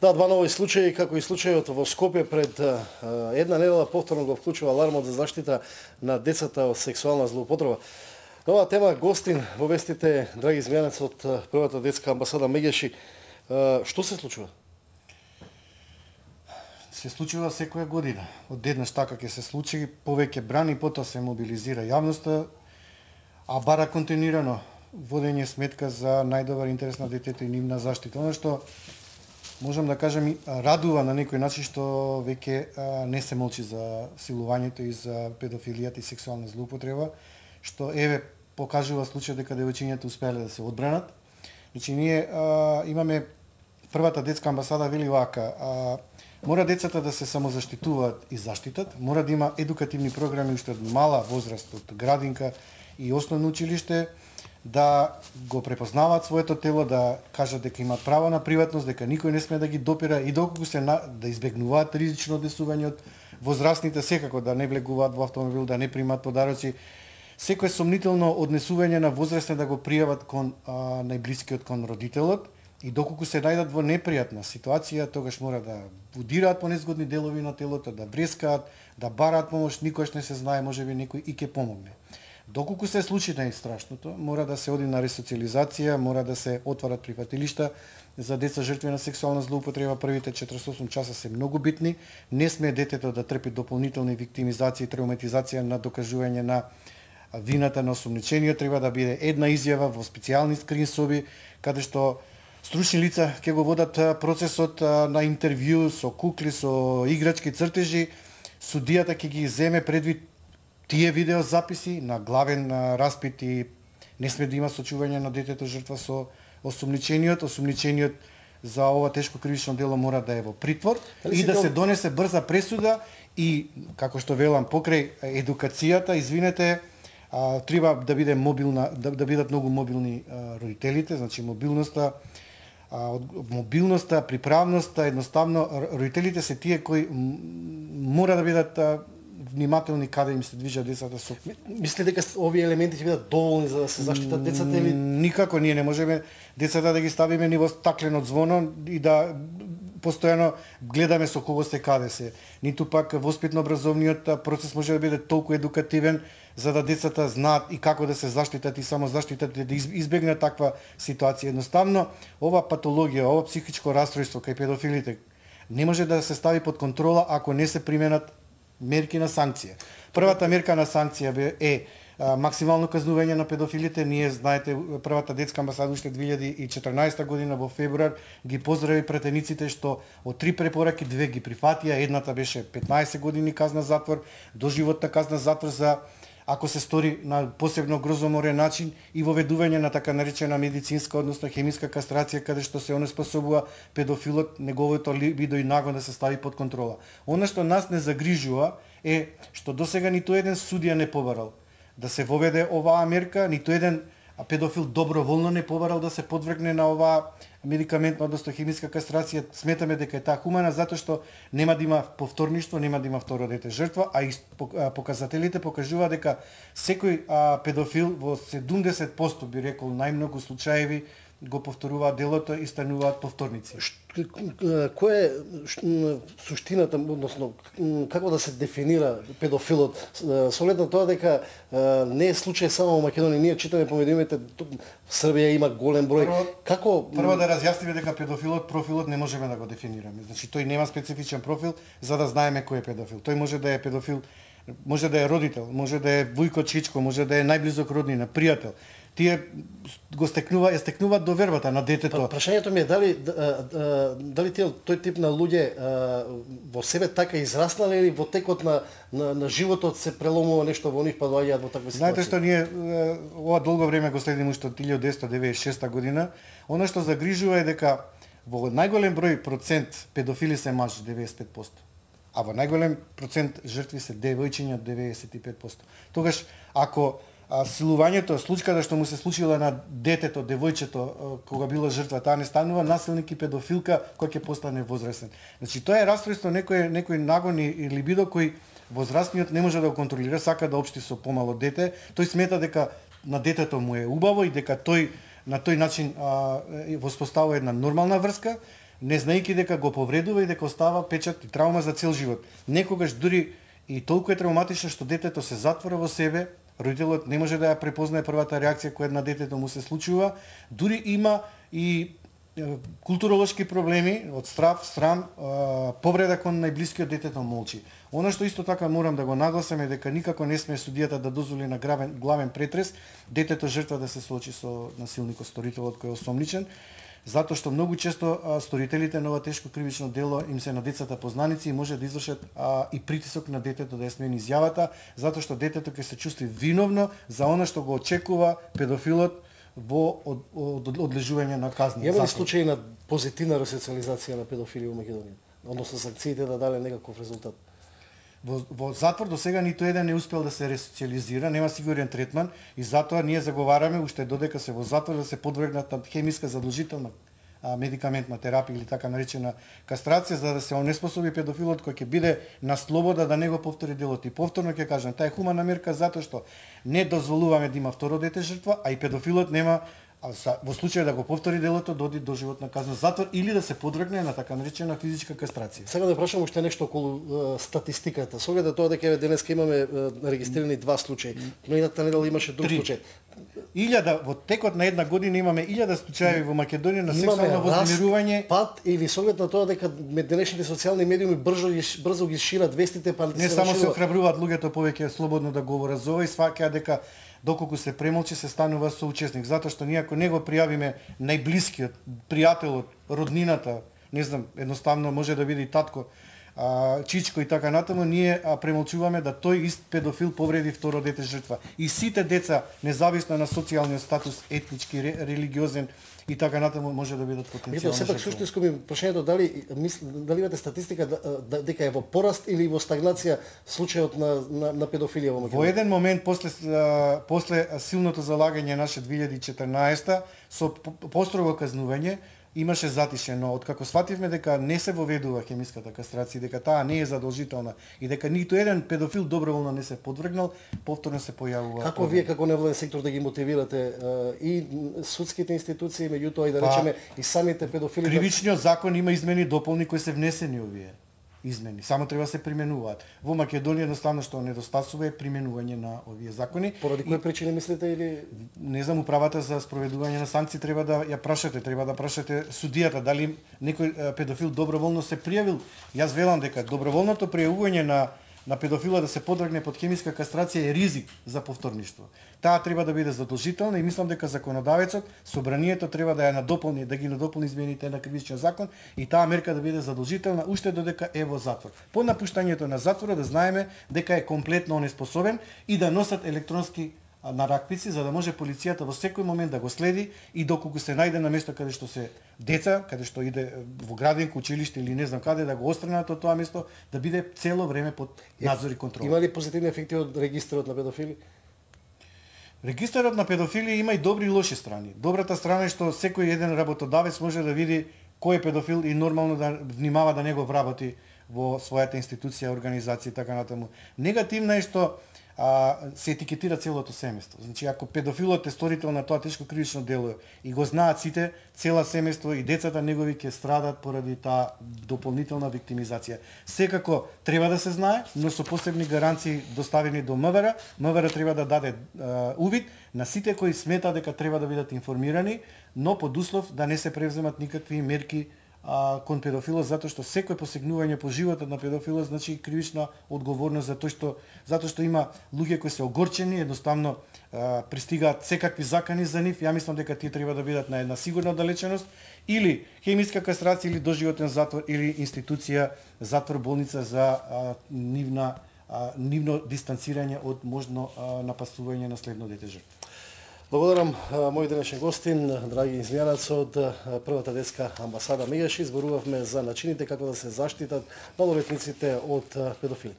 Да, два нови случаи, како и случајот во Скопје пред една недела повторно го вклучува алармот за заштита на децата од сексуална злоупотреба. На оваа тема гостин во вестите Драги Змејанец од првата детска амбасада Мегеши. Што се случува? Се случува секоја година. Одеднаш така ќе се случи, повеќе брани, потоа се мобилизира јавноста, а бара континуирано водење сметка за најдобар интерес на детето и нивна заштита. Оно што можам да кажам радува на некој начин што веќе не се молчи за силувањето и за педофилијата и сексуална злоупотреба, што еве покажува случај дека девојчињата успеале да се одбранат. Значи ние имаме првата детска амбасада вели вака, мора децата да се самозаштитуваат и заштитат, мора да има едукативни програми уште од мала возраст, од градинка и основно училиште, да го препознаваат своето тело, да кажат дека имаат право на приватност, дека никој не сме да ги допира и доколку се да избегнуваат ризично однесување од возрастните, секако да не влегуваат во автомобил, да не примаат подароци. Секој сомнително однесување на возрастни да го пријават кон најблискиот, кон родителот, и доколку се најдат во непријатна ситуација, тогаш мора да удираат по незгодни делови на телото, да врескаат, да бараат помош, никош не се знае, можеби некој и ќе помогне. Доколку се случи најстрашното, мора да се оди на ресоциализација, мора да се отварат прифатилишта за деца жртви на сексуална злоупотреба. Првите 48 часа се многу битни. Не сме детето да трпи дополнителни виктимизација и травматизација на докажување на вината на осомничениот. Треба да биде една изјава во специјални скрин соби, каде што стручни лица ќе го водат процесот на интервју со кукли, со играчки цртежи. Судијата ќе ги земе предвид тие видеозаписи на главен распит и не сме да има сочување на детето жртва со осомничениот. Осомничениот за ова тешко кривично дело мора да е во притвор и да се донесе брза пресуда и, како што велам, покрај едукацијата, извинете, треба да биде мобилна, да бидат многу мобилни родителите, значи мобилноста, приправноста, едноставно родителите се тие кои мора да бидат внимателни каде им се движат децата со. Мислите дека овие елементи ќе бидат доволни за да се заштитат децата или никако ние не можеме децата да ги ставиме ниво стаклено звоно и да постојано гледаме со кого се каде се. Ниту пак воспитно-образовниот процес може да биде толку едукативен за да децата знаат и како да се заштитат и само заштитат и да избегнат таква ситуација. Едноставно ова патологија, ова психичко расстройство кај педофилите не може да се стави под контрола ако не се применат мерки на санкција. Првата мерка на санкција е максимално казнување на педофилите. Ние, знаете, првата детска амбасада уште 2014 година во февруар ги поздрави претениците што од 3 препораки 2 ги прифатија. Едната беше 15 години казна затвор, доживотна казна затвор за ако се стори на посебно грозоморен начин и воведување на така наречена медицинска, односно хемиска кастрација, каде што се онеспособува педофилот, неговото либидо и нагон да се стави под контрола. Она што нас не загрижува е што досега ниту еден судија не побарал да се воведе оваа мерка, ниту еден педофил доброволно не побарал да се подвргне на оваа медикаментна, односно хемиска кастрација. Сметаме дека е таа хумана затоа што нема да има повторништво, нема да има второ дете жртва, а и показателите покажуваат дека секој педофил во 70% би рекол најмногу случаеви го повторуваат делото и стануваат повторници. Која е суштината, односно како да се дефинира педофилот? Со оглед на тоа дека не е случај само во Македонија, ние читаме по медиумите, Србија има голем број. Прво да разјасниме дека профилот не можеме да го дефинираме. Значи тој нема специфичен профил за да знаеме кој е педофил. Тој може да е педофил, може да е родител, може да е вујко, чичко, може да е најблизок роднина, пријател. Тие го стекнуваат довербата на детето. Прашањето ми е дали тој тип на луѓе во себе така израснале или во текот на животот се преломува нешто во нив па доаѓаат во таква ситуација? Знаете што ние ова долго време го следиме уште од 1996 година. Оно што загрижува е дека во најголем број процент педофили се мажи 95%, а во најголем процент жртви се девојчиња 95%. Тогаш ако силувањето, случката што му се случила на детето, девојчето, кога било жртва, таа не станува насилник и педофилка кој ќе постане возрастен. Значи тоа е расстройство некој нагон и либидо кој возрастниот не може да го контролира, сака да општи со помало дете. Тој смета дека на детето му е убаво и дека тој на тој начин воспоставува една нормална врска. не знаејќи дека го повредува и дека остава печат и травма за цел живот. Некогаш дури и толку е травматично што детето се затвора во себе, родителот не може да ја препознае првата реакција која на детето му се случува, дури има и културолошки проблеми од страв, срам, повреда кон најблискиот, детето молчи. Она што исто така морам да го нагласам е дека никако не сме судијата да дозволи на главен претрес детето жртва да се соочи со насилникот, сторителот кој е осомничен, затоа што многу често сторителите на ова тешко кривично дело им се на децата познаници и може да извршат и притисок на детето да ја смени изјавата, затоа што детето ќе се чувства виновно за она што го очекува педофилот во одлежување на казна. Има ли случаи на позитивна ресоциализација на педофили во Македонија? Односно санкциите да дале некаков резултат? Во затвор до сега ниту еден не успел да се ресоциализира, нема сигурен третман и затоа ние заговараме уште додека се во затвор да се подвргнат на хемиска задолжителна медикаментна терапија или така наречена кастрација, за да се онеспособи педофилот кој ќе биде на слобода да не го повтори делот. И повторно ќе кажам, таа е хумана мерка затоа што не дозволуваме да има второ дете жртва, а и педофилот нема во случај да го повтори делото доди до животна казна затвор или да се подвргне на така наречена физичка кастрација. Сега да прашам уште нешто околу статистиката. Со оглед на тоа дека денеска имаме регистрирани 2 случаи, но едната недела имаше друг случај. Во текот на една година имаме 1000 случаи во Македонија на сексуално вознемирување. Пат или со оглед на тоа дека денешните социјални медиуми брзо ги шират вестите, па не само се охрабруваат луѓето повеќе слободно да говорат за ова и сваќаат дека доколку се премолчи се станува соучесник, затоа што ние ако не го пријавиме најблискиот, пријателот, роднината, не знам, едноставно може да биде и татко, чичко и така натаму, ние премолчуваме да тој ист педофил повреди второ дете жртва. И сите деца, независно на социјалниот статус, етнички, религиозен и така натаму, може да бидат потенцијално жртва. Сепак суштинско ми прашањето дали имате статистика дека е во пораст или во стагнација случајот на педофилија во Македонија? Во еден момент после силното залагање наше 2014 со построго казнување имаше затише, но откако свативме дека не се воведува хемиската кастрација, дека таа не е задолжителна и дека ниту еден педофил доброволно не се подвргнал, повторно се појавува. Како вие како невладен сектор да ги мотивирате и судските институции, меѓутоа и да речеме и самите педофили? Кривичниот закон има измени и дополни кои се внесени овие измени, само треба да се применуваат. Во Македонија едноставно што недостасува е применување на овие закони. Поради кои причини мислите или не знам, управата за спроведување на санкции треба да ја прашате, треба да прашате судијата дали некој педофил доброволно се пријавил. Јас велам дека доброволното пријавување на педофила да се подргне под хемиска кастрација е ризик за повторништво. Таа треба да биде задолжителна и мислам дека законодавецот, собранието треба да ја надополни, да ги надополни измените на кривичниот закон и таа мерка да биде задолжителна уште додека е во затвор. По напуштањето на затвора да знаеме дека е комплетно онеспособен и да носат електронски наракпици за да може полицијата во секој момент да го следи и доколку се најде на место каде што се деца, каде што иде во градинко, училиште или не знам каде да го отстранат од тоа место, да биде цело време под надзор и контрол. Има ли позитивни ефекти од регистарот на педофили? Регистарот на педофили има и добри и лоши страни. Добрата страна е што секој еден работодавец може да види кој е педофил и нормално да внимава да не го вработи во својата институција, организација и така натаму. Негативна е што се етикетира целото семејство. Значи, ако педофилот е сторител на тоа тешко кривично дело и го знаат сите, цела семејство и децата негови ќе страдат поради таа дополнителна виктимизација. Секако треба да се знае, но со посебни гаранции доставени до МВР. МВР треба да даде увид на сите кои смета дека треба да бидат информирани, но под услов да не се превземат никакви мерки кон педофилот, затоа што секој посегнување по животот на педофилот значи кривична одговорност затоа што има луѓе кои се огорчени, едноставно пристигаат секакви закани за нив. Ја мислам дека тие треба да бидат на една сигурна оддалеченост или хемиска кастрација или доживотен затвор или институција затвор болница за нивно дистанцирање од можно напасување на следно дете жртва. Благодарам мој денешен гостин, драги измјанац од првата детска амбасада Мегаши. Зборувавме за начините како да се заштитат малолетниците од педофили.